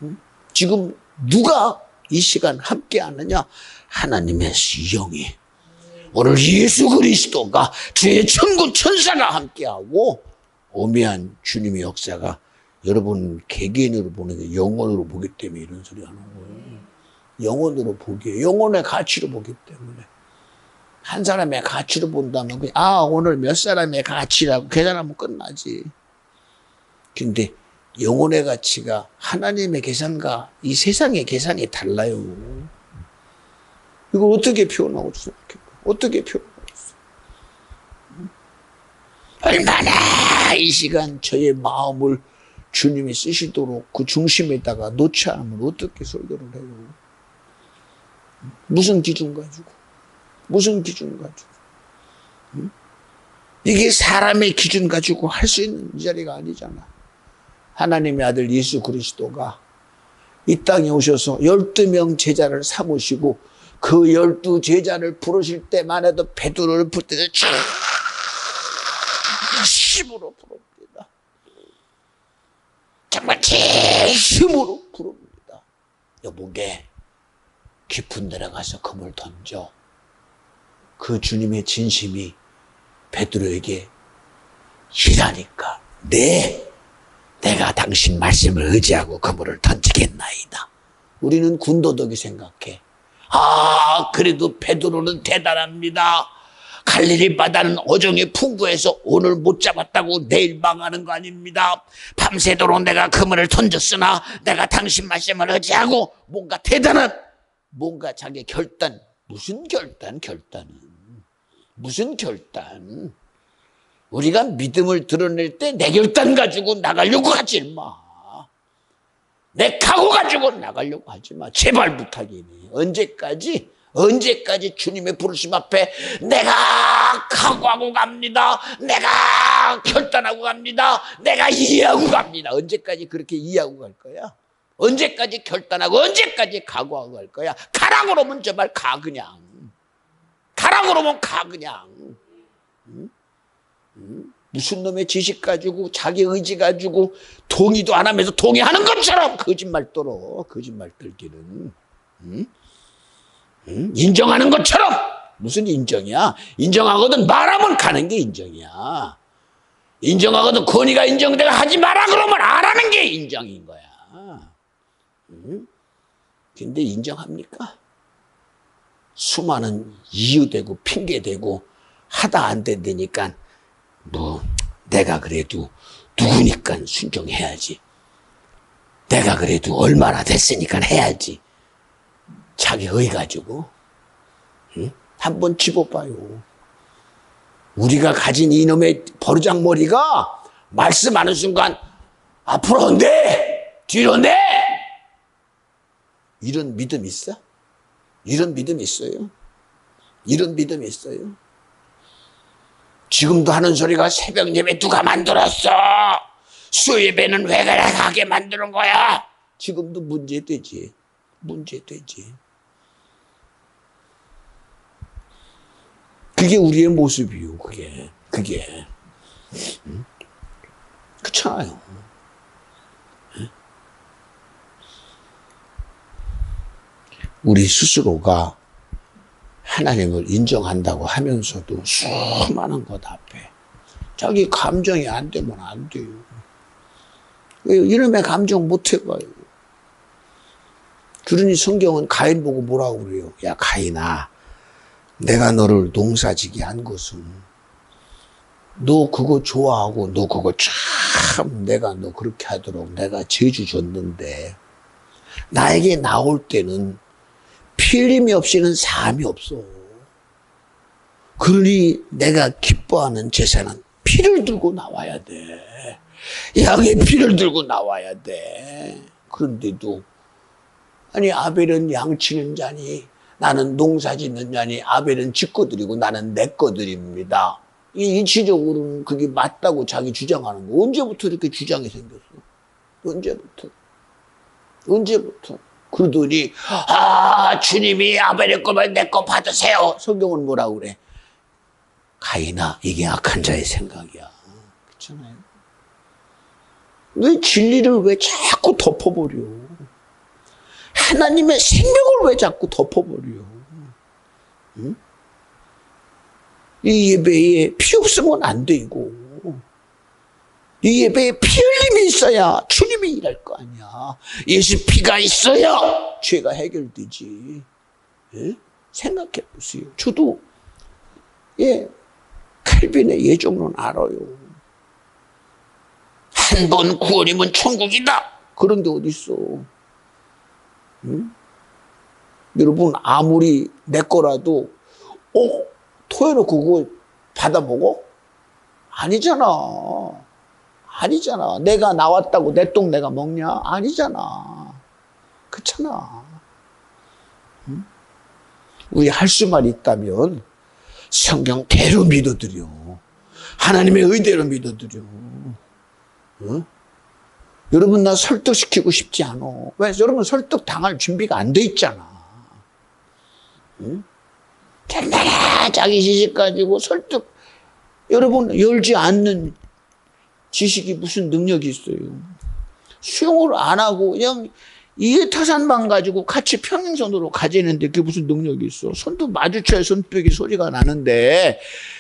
응? 지금 누가 이 시간 함께 하느냐? 하나님의 영이 오늘 예수 그리스도가 주의 천군 천사가 함께하고 오묘한 주님의 역사가 여러분 개개인으로 보는 게 영혼으로 보기 때문에 이런 소리 하는 거예요. 영혼으로 보기에 영혼의 가치로 보기 때문에 한 사람의 가치로 본다면 오늘 몇 사람의 가치라고 계산하면 끝나지. 근데 영혼의 가치가 하나님의 계산과 이 세상의 계산이 달라요. 이걸 어떻게 표현하고 생각해요? 어떻게 표현하고 있어요? 얼마나 이 시간 저의 마음을 주님이 쓰시도록 그 중심에다가 놓지 않으면 어떻게 설교를 해요? 무슨 기준 가지고? 무슨 기준 가지고? 이게 사람의 기준 가지고 할 수 있는 자리가 아니잖아. 하나님의 아들 예수 그리스도가 이 땅에 오셔서 12명 제자를 삼으시고 그 12제자를 부르실 때만 해도 베드로를 부를 때도 진심으로 부릅니다. 정말 진심으로 부릅니다. 여보게 깊은 데로 가서 금을 던져. 그 주님의 진심이 베드로에게 이라니까 내가 당신 말씀을 의지하고 그물을 던지겠나이다. 우리는 군더더기 생각해. 그래도 베드로는 대단합니다. 갈릴리 바다는 어종이 풍부해서 오늘 못 잡았다고 내일 망하는 거 아닙니다. 밤새도록 내가 그물을 던졌으나 내가 당신 말씀을 의지하고 뭔가 대단한 뭔가 자기 결단. 무슨 결단은 무슨 결단. 우리가 믿음을 드러낼 때 내 결단 가지고 나가려고 하지 마. 내 각오 가지고 나가려고 하지 마. 제발 부탁이니. 언제까지 주님의 부르심 앞에 내가 각오하고 갑니다. 내가 결단하고 갑니다. 내가 이해하고 갑니다. 언제까지 그렇게 이해하고 갈 거야? 언제까지 결단하고 언제까지 각오하고 갈 거야? 가라 그러면 제발 가 그냥. 가라 그러면 가 그냥. 무슨 놈의 지식 가지고 자기 의지 가지고 동의도 안 하면서 동의하는 것처럼 거짓말 떨어. 거짓말 떨기는. 인정하는 것처럼. 무슨 인정이야? 인정하거든 말하면 가는 게 인정이야. 인정하거든 권위가 인정되고 하지 마라 그러면 안 하는 게 인정인 거야. 근데 인정합니까? 수많은 이유되고 핑계대고 하다 안 된다니까 내가 그래도 누구니까 순종해야지. 내가 그래도 얼마나 됐으니까 해야지. 자기 의 가지고 한번 집어봐요. 우리가 가진 이놈의 버르장머리가 말씀하는 순간 앞으로 내 뒤로 내 이런 믿음 있어? 이런 믿음 있어요? 이런 믿음 있어요? 지금도 하는 소리가 새벽 예배 누가 만들었어? 수예배는 왜 가게 만드는 거야? 지금도 문제되지. 그게 우리의 모습이요. 그게 그렇잖아요. 우리 스스로가 하나님을 인정한다고 하면서도 수많은 것 앞에 자기 감정이 안 되면 안 돼요. 왜 이놈의 감정 못 해봐요. 그러니 성경은 가인 보고 뭐라고 그래요? 야 가인아, 내가 너를 농사지게 한 것은 너 그거 좋아하고 너 그거 참 내가 너 그렇게 하도록 내가 재주 줬는데 나에게 나올 때는 피 흘림이 없이는 삶이 없어. 그러니 내가 기뻐하는 제사는 피를 들고 나와야 돼. 양의 피를 들고 나와야 돼. 그런데도 아니 아벨은 양치는 자니 나는 농사 짓는 자니 아벨은 지 거 드리고 나는 내 거 드립니다. 이 이치적으로는 그게 맞다고 자기 주장하는 거. 언제부터 이렇게 주장이 생겼어? 언제부터? 그러더니 주님이 아벨의 거면 내 거 받으세요. 성경은 뭐라고 그래? 가인아, 이게 악한 자의 생각이야. 그렇잖아요. 왜 진리를 왜 자꾸 덮어버려? 하나님의 생명을 왜 자꾸 덮어버려? 응? 이 예배에 피 없으면 안 되고, 이 예배에 피 흘림이 있어야 주님이 일할 거 아니야. 예수 피가 있어야 죄가 해결되지. 예? 생각해 보세요. 저도 칼빈의 예정론 알아요. 한 번 구원이면 천국이다. 그런 게 어디 있어? 응? 여러분 아무리 내 거라도 토해놓고 그거 받아 먹어? 아니잖아. 아니잖아. 내가 나왔다고 내 똥 내가 먹냐? 아니잖아. 그렇잖아. 응? 우리 할 수만 있다면 성경대로 믿어드려. 하나님의 의대로 믿어드려. 응? 여러분 나 설득시키고 싶지 않아. 왜? 여러분 설득 당할 준비가 안 돼 있잖아. 응? 단단히 자기 지식 가지고 설득. 여러분 열지 않는 지식이 무슨 능력이 있어요. 수용을 안 하고 그냥 이해타산만 가지고 같이 평행선으로 가지는데 그게 무슨 능력이 있어. 손도 마주쳐야 손뼉이 소리가 나는데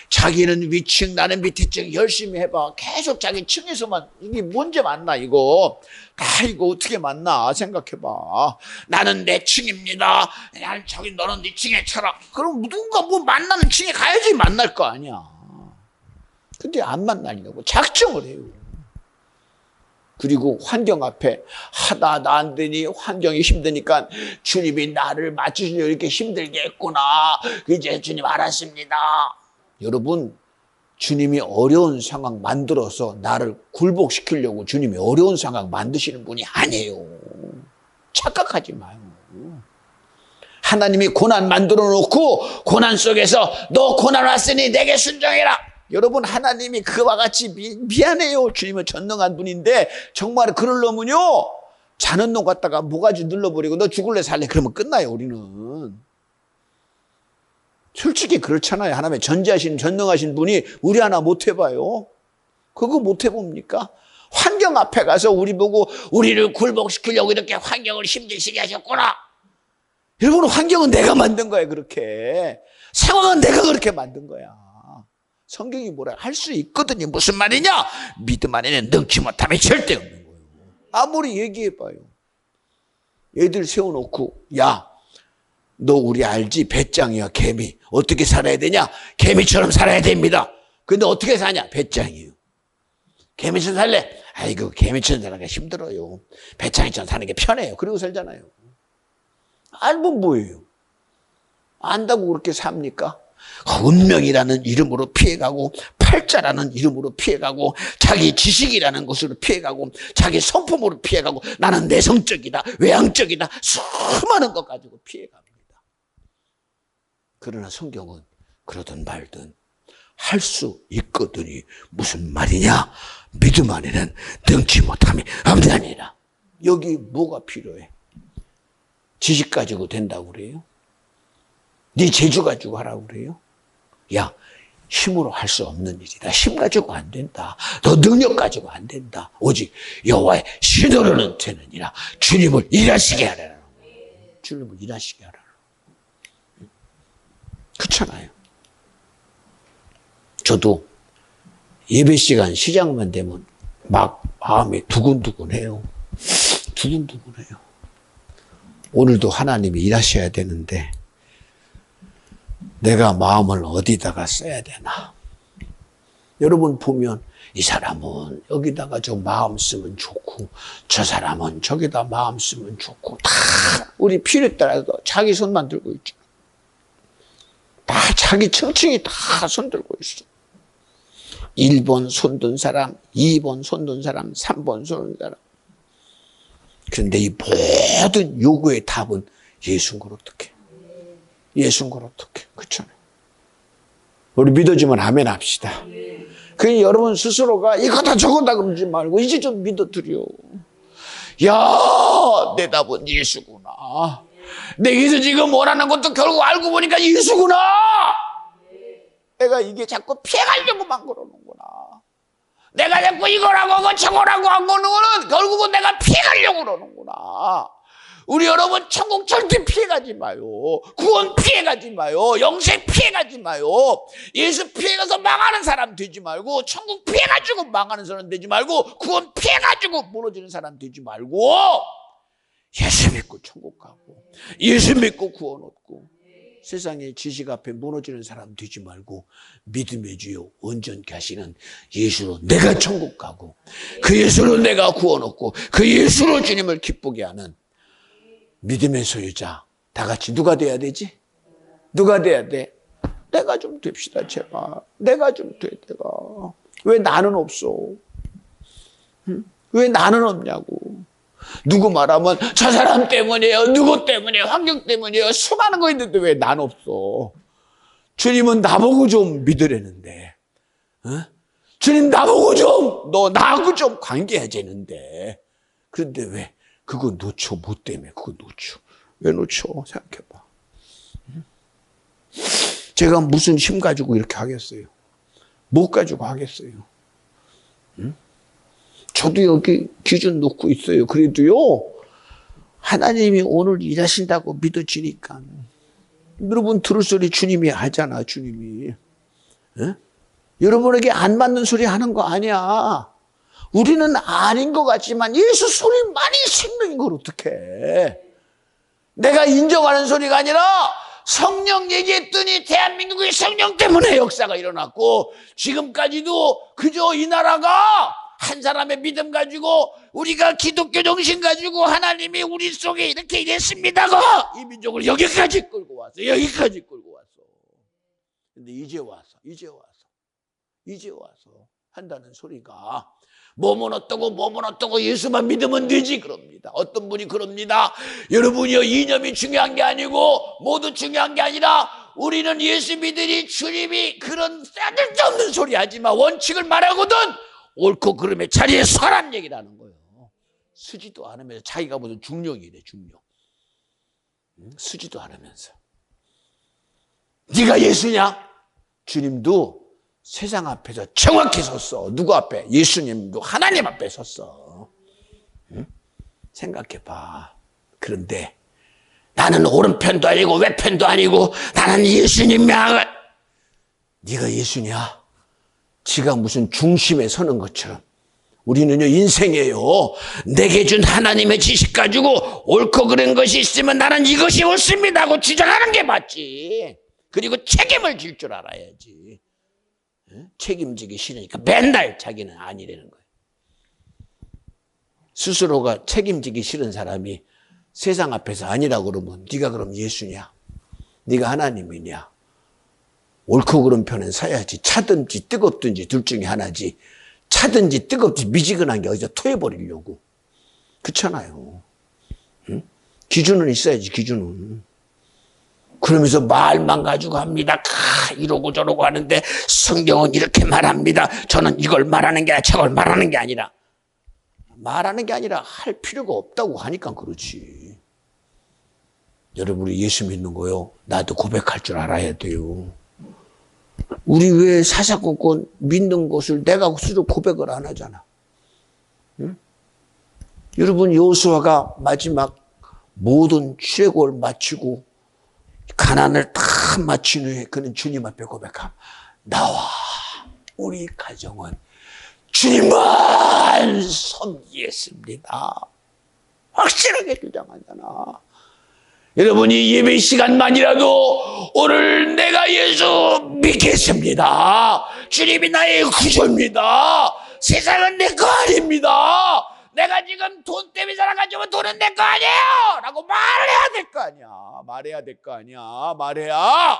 자기는 위층 나는 밑에층 열심히 해봐. 계속 자기 층에서만 이게 문제 맞나 이거. 이거 어떻게 맞나 생각해봐. 나는 내 층입니다. 나는 저기 너는 네 층에 쳐라. 그럼 누군가 뭐 만나는 층에 가야지 만날 거 아니야. 근데 안 만나려고 작정을 해요. 그리고 환경 앞에 하다 안 되니 환경이 힘드니까 주님이 나를 맞추시려고 이렇게 힘들게 했구나. 이제 주님 알았습니다. 여러분 주님이 어려운 상황 만들어서 나를 굴복시키려고 주님이 어려운 상황 만드시는 분이 아니에요. 착각하지 마요. 하나님이 고난 만들어 놓고 고난 속에서 너 고난 왔으니 내게 순종해라. 여러분 하나님이 그와 같이 미안해요. 주님은 전능한 분인데 정말 그러려면요 자는 놈 갖다가 모가지 눌러버리고 너 죽을래 살래 그러면 끝나요. 우리는 솔직히 그렇잖아요. 하나님의 전지하신 전능하신 분이 우리 하나 못 해봐요. 그거 못 해봅니까? 환경 앞에 가서 우리 보고 우리를 굴복시키려고 이렇게 환경을 힘들시게 하셨구나. 여러분 환경은 내가 만든 거야. 그렇게 상황은 내가 그렇게 만든 거야. 성경이 뭐라 할 수 있거든요. 무슨 말이냐? 믿음 안에는 능치 못함이 절대 없는 거예요. 아무리 얘기해봐요. 애들 세워놓고 야 너 우리 알지? 배짱이야 개미. 어떻게 살아야 되냐? 개미처럼 살아야 됩니다. 근데 어떻게 사냐? 배짱이에요. 개미처럼 살래? 아이고 개미처럼 사는 게 힘들어요. 배짱이처럼 사는 게 편해요. 그리고 살잖아요. 알면 뭐예요? 안다고 그렇게 삽니까? 운명이라는 이름으로 피해가고 팔자라는 이름으로 피해가고 자기 지식이라는 것으로 피해가고 자기 성품으로 피해가고 나는 내성적이다 외향적이다 수많은 것 가지고 피해갑니다. 그러나 성경은 그러든 말든 할 수 있거든이 무슨 말이냐? 믿음 안에는 능치 못함이 없나니라. 여기 뭐가 필요해? 지식 가지고 된다고 그래요? 네 재주 가지고 하라고 그래요? 야, 힘으로 할 수 없는 일이다. 힘 가지고 안 된다. 너 능력 가지고 안 된다. 오직 여호와의 신으로는 되느니라. 주님을 일하시게 하라. 주님을 일하시게 하라. 그렇잖아요. 저도 예배 시간 시작만 되면 막 마음이 두근두근해요. 두근두근해요. 오늘도 하나님이 일하셔야 되는데 내가 마음을 어디다가 써야 되나? 여러분 보면 이 사람은 여기다가 저 마음 쓰면 좋고 저 사람은 저기다 마음 쓰면 좋고 다 우리 필요에 따라서 자기 손만 들고 있죠. 다 자기 청칭이 다 손 들고 있어. 1번 손 든 사람, 2번 손 든 사람, 3번 손 든 사람. 그런데 이 모든 요구의 답은 예수인 걸 어떡해? 예수인 걸 어떡해? 그렇잖아요. 우리 믿어주면 아멘 합시다. 그러니 여러분 스스로가 이거다 저거다 그러지 말고 이제 좀 믿어드려. 야, 내 답은 예수구나. 내게서 지금 원하는 것도 결국 알고 보니까 예수구나. 내가 이게 자꾸 피해가려고만 그러는구나. 내가 자꾸 이거라고 저거라고 한 거는 결국은 내가 피해가려고 그러는구나. 우리 여러분 천국 절대 피해가지 마요. 구원 피해가지 마요. 영생 피해가지 마요. 예수 피해가서 망하는 사람 되지 말고 천국 피해가지고 망하는 사람 되지 말고 구원 피해가지고 무너지는 사람 되지 말고 예수 믿고 천국 가고 예수 믿고 구원 얻고 세상의 지식 앞에 무너지는 사람 되지 말고 믿음의 주요 온전케 하시는 예수로 내가 천국 가고 그 예수로 내가 구원 얻고 그 예수로 주님을 기쁘게 하는 믿음의 소유자 다 같이 누가 돼야 되지? 누가 돼야 돼? 내가 좀 됩시다 제발. 내가 좀 돼. 내가. 왜 나는 없어? 응? 왜 나는 없냐고. 누구 말하면 저 사람 때문이에요. 누구 때문이에요. 환경 때문이에요. 수많은 거 있는데 왜 난 없어. 주님은 나보고 좀 믿으려는데. 어? 주님 나보고 좀 너 나하고 좀 관계해야 되는데. 그런데 왜 그거 놓쳐. 뭐 때문에 그거 놓쳐. 왜 놓쳐. 생각해봐. 응? 제가 무슨 힘 가지고 이렇게 하겠어요. 못 가지고 하겠어요. 응? 저도 여기 기준 놓고 있어요. 그래도요, 하나님이 오늘 일하신다고 믿어지니까. 여러분 들을 소리 주님이 하잖아, 주님이. 에? 여러분에게 안 맞는 소리 하는 거 아니야. 우리는 아닌 것 같지만 예수 소리만이 생명인 걸 어떡해. 내가 인정하는 소리가 아니라 성령 얘기했더니 대한민국의 성령 때문에 역사가 일어났고 지금까지도 그저 이 나라가 한 사람의 믿음 가지고 우리가 기독교 정신 가지고 하나님이 우리 속에 이렇게 일했습니다가 이 민족을 여기까지 끌고 왔어. 여기까지 끌고 왔어. 근데 이제 와서 한다는 소리가 몸은 어떠고 예수만 믿으면 되지 그럽니다. 어떤 분이 그럽니다. 여러분이요 이념이 중요한 게 아니고 모두 중요한 게 아니라 우리는 예수 믿으니 주님이 그런 쓸데없는 소리 하지만 원칙을 말하거든 옳고 그름의 자리에 서란 얘기라는 거예요. 쓰지도 않으면서 자기가 무슨 중령이래 중령. 쓰지도 않으면서. 네가 예수냐? 주님도 세상 앞에서 정확히 섰어. 누구 앞에? 예수님도 하나님 앞에 섰어. 응? 생각해봐. 그런데 나는 오른편도 아니고 왼편도 아니고 나는 예수님이야. 네가 예수냐? 지가 무슨 중심에 서는 것처럼 우리는요 인생에요 내게 준 하나님의 지식 가지고 옳고 그른 것이 있으면 나는 이것이 옳습니다 하고 주장하는 게 맞지. 그리고 책임을 질 줄 알아야지. 책임지기 싫으니까 맨날 자기는 아니라는 거예요. 스스로가 책임지기 싫은 사람이 세상 앞에서 아니라고 그러면 네가 그럼 예수냐? 네가 하나님이냐? 옳고 그른 편은 서야지. 차든지 뜨겁든지 둘 중에 하나지. 차든지 뜨겁든지 미지근한 게 어디서 토해버리려고. 그렇잖아요. 응? 기준은 있어야지 기준은. 그러면서 말만 가지고 합니다. 이러고 저러고 하는데 성경은 이렇게 말합니다. 저는 이걸 말하는 게 아니라 저걸 말하는 게 아니라. 말하는 게 아니라 할 필요가 없다고 하니까 그렇지. 여러분이 예수 믿는 거요. 나도 고백할 줄 알아야 돼요. 우리 왜 사사건건 믿는 것을 내가 스스로 고백을 안 하잖아. 응? 여러분 여호수아가 마지막 모든 출애굽을 마치고 가나안을 다 마친 후에 그는 주님 앞에 고백함. 나와 우리 가정은 주님만 섬기겠습니다. 확실하게 주장하잖아. 여러분이 예배 시간만이라도 오늘 내가 예수 믿겠습니다. 주님이 나의 구주입니다. 세상은 내 거 아닙니다. 내가 지금 돈 때문에 살아가지고 돈은 내 거 아니에요 라고 말해야 될 거 아니야. 말해야 될 거 아니야. 말해야.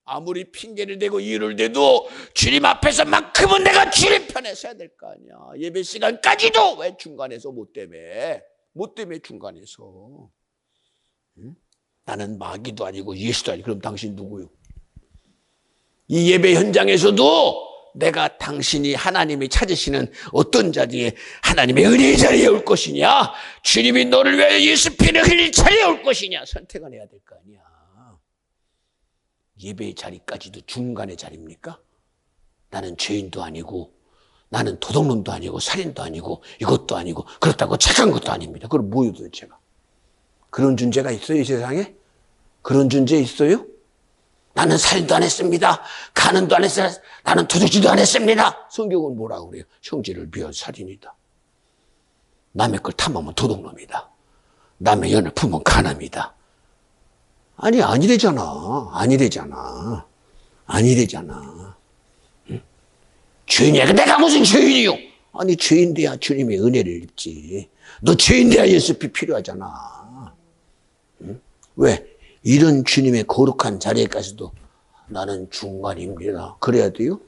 아무리 핑계를 대고 이유를 대도 주님 앞에서만큼은 내가 주님 편에 서야 될 거 아니야. 예배 시간까지도 왜 중간에서 뭐 때문에 중간에서. 응? 나는 마귀도 아니고 예수도 아니고 그럼 당신 누구요? 이 예배 현장에서도 내가 당신이 하나님이 찾으시는 어떤 자리에 하나님의 은혜의 자리에 올 것이냐 주님이 너를 위하여 예수 피를 흘릴 자리에 올 것이냐 선택을 해야 될 거 아니야. 예배의 자리까지도 중간의 자리입니까? 나는 죄인도 아니고 나는 도둑놈도 아니고 살인도 아니고 이것도 아니고 그렇다고 착한 것도 아닙니다. 그럼 뭐예요 도대체가? 그런 존재가 있어요 이 세상에? 그런 존재 있어요? 나는 살인도 안 했습니다. 간음도 안 했어요. 나는 도둑질도 안 했습니다. 성경은 뭐라고 그래요? 형제를 비하여 살인이다. 남의 걸 탐하면 도둑놈이다. 남의 연을 품으면 간암이다. 아니, 아니래잖아. 아니래잖아. 아니래잖아. 응? 죄인이야. 내가 무슨 죄인이요? 아니, 죄인 돼야 주님의 은혜를 입지. 너 죄인 돼야 예수피 필요하잖아. 응? 왜? 이런 주님의 거룩한 자리에까지도 나는 중간입니다. 그래야 돼요?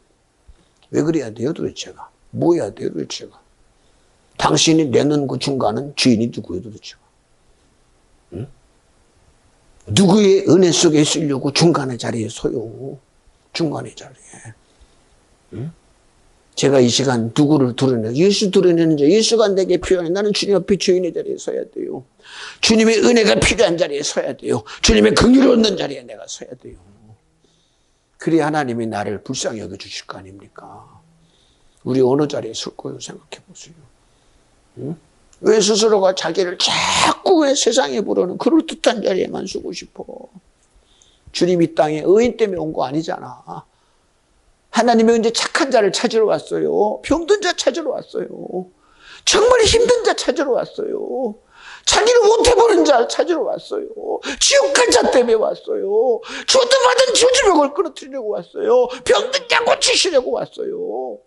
왜 그래야 돼요, 도대체가? 뭐 해야 돼요, 도대체가? 당신이 내는 그 중간은 주인이 누구예요, 도대체가? 응? 누구의 은혜 속에 있으려고 중간의 자리에 서요? 중간의 자리에. 응? 제가 이 시간 누구를 드러내요? 예수 드러내는 자, 예수가 내게 필요해. 나는 주님 앞에 주인의 자리에 서야 돼요. 주님의 은혜가 필요한 자리에 서야 돼요. 주님의 긍휼을 얻는 자리에 내가 서야 돼요. 그래야 하나님이 나를 불쌍히 여겨주실 거 아닙니까? 우리 어느 자리에 설 거예요? 생각해 보세요. 응? 왜 스스로가 자기를 자꾸 왜 세상에 부르는 그럴듯한 자리에만 서고 싶어? 주님 이 땅에 의인 때문에 온 거 아니잖아. 하나님이 언제 착한 자를 찾으러 왔어요. 병든 자 찾으러 왔어요. 정말 힘든 자 찾으러 왔어요. 자기를 못해보는 자 찾으러 왔어요. 지옥 간 자 때문에 왔어요. 주도받은 저주병을 끊어뜨리려고 왔어요. 병든 자 고치시려고 왔어요.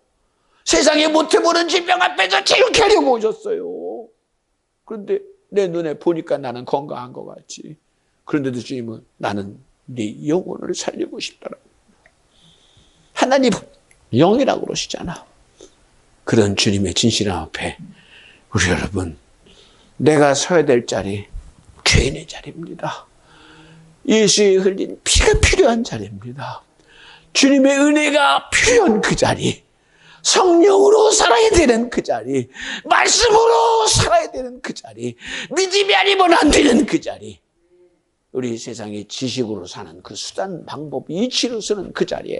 세상에 못해보는 질병 앞에서 치유케 하려고 오셨어요. 그런데 내 눈에 보니까 나는 건강한 것 같지. 그런데도 주님은 나는 네 영혼을 살리고 싶다라고. 하나님 영이라고 그러시잖아. 그런 주님의 진실함 앞에 우리 여러분, 내가 서야 될 자리, 죄인의 자리입니다. 예수의 흘린 피가 필요한 자리입니다. 주님의 은혜가 필요한 그 자리, 성령으로 살아야 되는 그 자리, 말씀으로 살아야 되는 그 자리, 믿음이 아니면 안 되는 그 자리, 우리 세상의 지식으로 사는 그 수단, 방법, 이치로 쓰는 그 자리에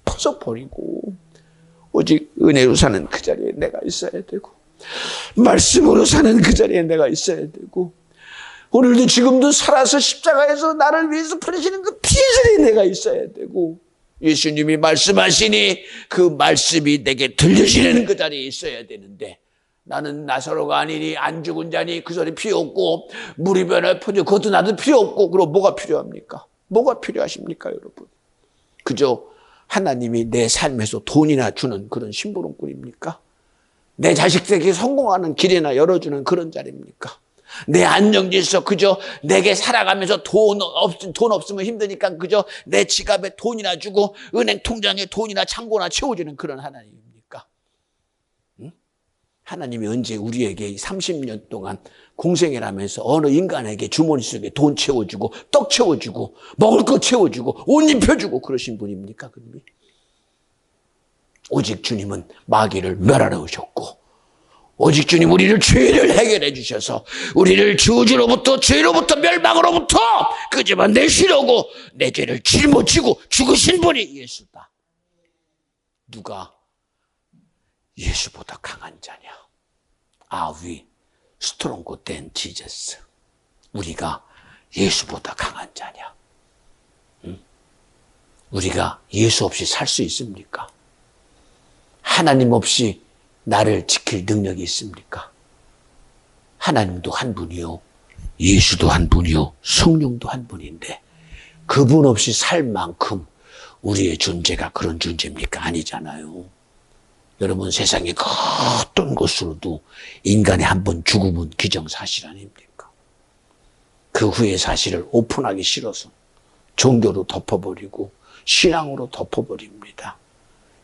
벗어버리고 오직 은혜로 사는 그 자리에 내가 있어야 되고, 말씀으로 사는 그 자리에 내가 있어야 되고, 오늘도 지금도 살아서 십자가에서 나를 위해서 풀리시는 그 피의 자리에 내가 있어야 되고, 예수님이 말씀하시니 그 말씀이 내게 들려지는 그 자리에 있어야 되는데, 나는 나사로가 아니니 안 죽은 자니 그 소리 필요 없고, 물이 변할 퍼져 그것도 나도 필요 없고, 그럼 뭐가 필요합니까? 뭐가 필요하십니까, 여러분? 그저 하나님이 내 삶에서 돈이나 주는 그런 심부름꾼입니까? 내 자식들에게 성공하는 길이나 열어주는 그런 자리입니까? 내 안정질서 그저 내게 살아가면서 돈 없으면 힘드니까 그저 내 지갑에 돈이나 주고 은행 통장에 돈이나 창고나 채워주는 그런 하나님입니까? 응? 하나님이 언제 우리에게 30년 동안 공생을 하면서 어느 인간에게 주머니 속에 돈 채워주고 떡 채워주고 먹을 거 채워주고 옷 입혀주고 그러신 분입니까? 그놈이? 오직 주님은 마귀를 멸하러 오셨고, 오직 주님 우리를 죄를 해결해 주셔서 우리를 저주로부터 죄로부터 멸망으로부터 끄집어내시려고 내 죄를 짊어지고 죽으신 분이 예수다. 누가 예수보다 강한 자냐? Are we stronger than Jesus? 우리가 예수보다 강한 자냐? 응? 우리가 예수 없이 살 수 있습니까? 하나님 없이 나를 지킬 능력이 있습니까? 하나님도 한 분이요, 예수도 한 분이요, 성령도 한 분인데 그분 없이 살 만큼 우리의 존재가 그런 존재입니까? 아니잖아요. 여러분, 세상의 그 어떤 것으로도 인간이 한 번 죽으면 기정사실 아닙니까? 그 후의 사실을 오픈하기 싫어서 종교로 덮어버리고 신앙으로 덮어버립니다.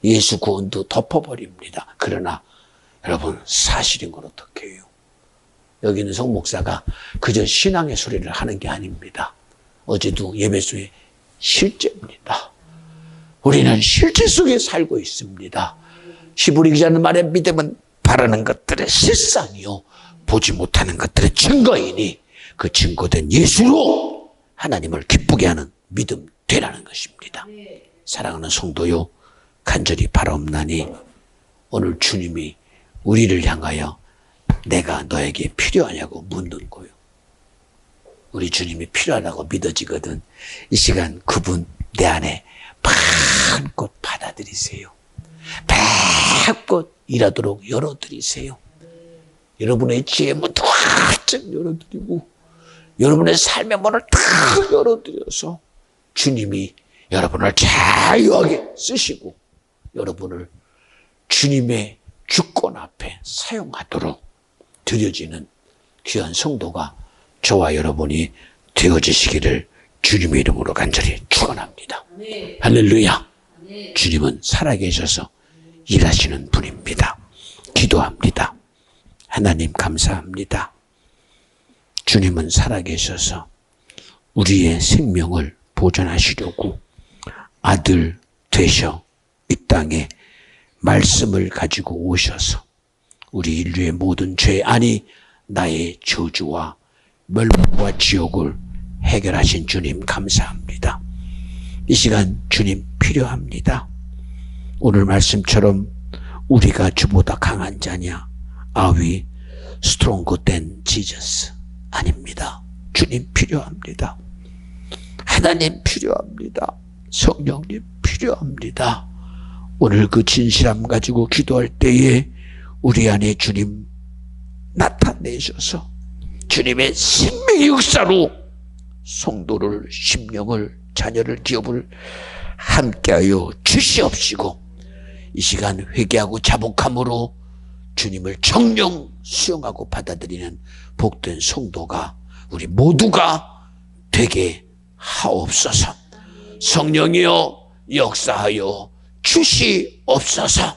예수 구원도 덮어버립니다. 그러나 여러분, 사실인 건 어떻게 해요? 여기는 성 목사가 그저 신앙의 소리를 하는 게 아닙니다. 어제도 예배소에 실제입니다. 우리는 실제 속에 살고 있습니다. 히브리 기자는 말에 믿음은 바라는 것들의 실상이요, 보지 못하는 것들의 증거이니 그 증거된 예수로 하나님을 기쁘게 하는 믿음 되라는 것입니다. 사랑하는 성도요, 간절히 바라옵나니 오늘 주님이 우리를 향하여 내가 너에게 필요하냐고 묻는 거예요. 우리 주님이 필요하다고 믿어지거든 이 시간 그분 내 안에 마음껏 받아들이세요. 마음껏 일하도록 열어드리세요. 여러분의 지혜 문도 활짝 열어드리고 여러분의 삶의 문을 다 열어드려서 주님이 여러분을 자유하게 쓰시고 여러분을 주님의 주권 앞에 사용하도록 드려지는 귀한 성도가 저와 여러분이 되어지시기를 주님의 이름으로 간절히 축원합니다. 할렐루야. 주님은 살아계셔서 일하시는 분입니다. 기도합니다. 하나님 감사합니다. 주님은 살아계셔서 우리의 생명을 보존하시려고 아들 되셔 이 땅에 말씀을 가지고 오셔서 우리 인류의 모든 죄, 아니 나의 저주와 멸망과 지옥을 해결하신 주님 감사합니다. 이 시간 주님 필요합니다. 오늘 말씀처럼 우리가 주보다 강한 자냐? Are we stronger than Jesus? 아닙니다. 주님 필요합니다. 하나님 필요합니다. 성령님 필요합니다. 오늘 그 진실함 가지고 기도할 때에 우리 안에 주님 나타내셔서 주님의 생명의 역사로 성도를, 심령을, 자녀를, 기업을 함께하여 주시옵시고 이 시간 회개하고 자복함으로 주님을 정령 수용하고 받아들이는 복된 성도가 우리 모두가 되게 하옵소서. 성령이여 역사하여 주시옵소서.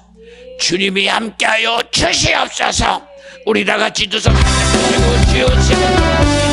주님이 함께하여 주시옵소서. 우리 다 같이 두 손 붙들고 주여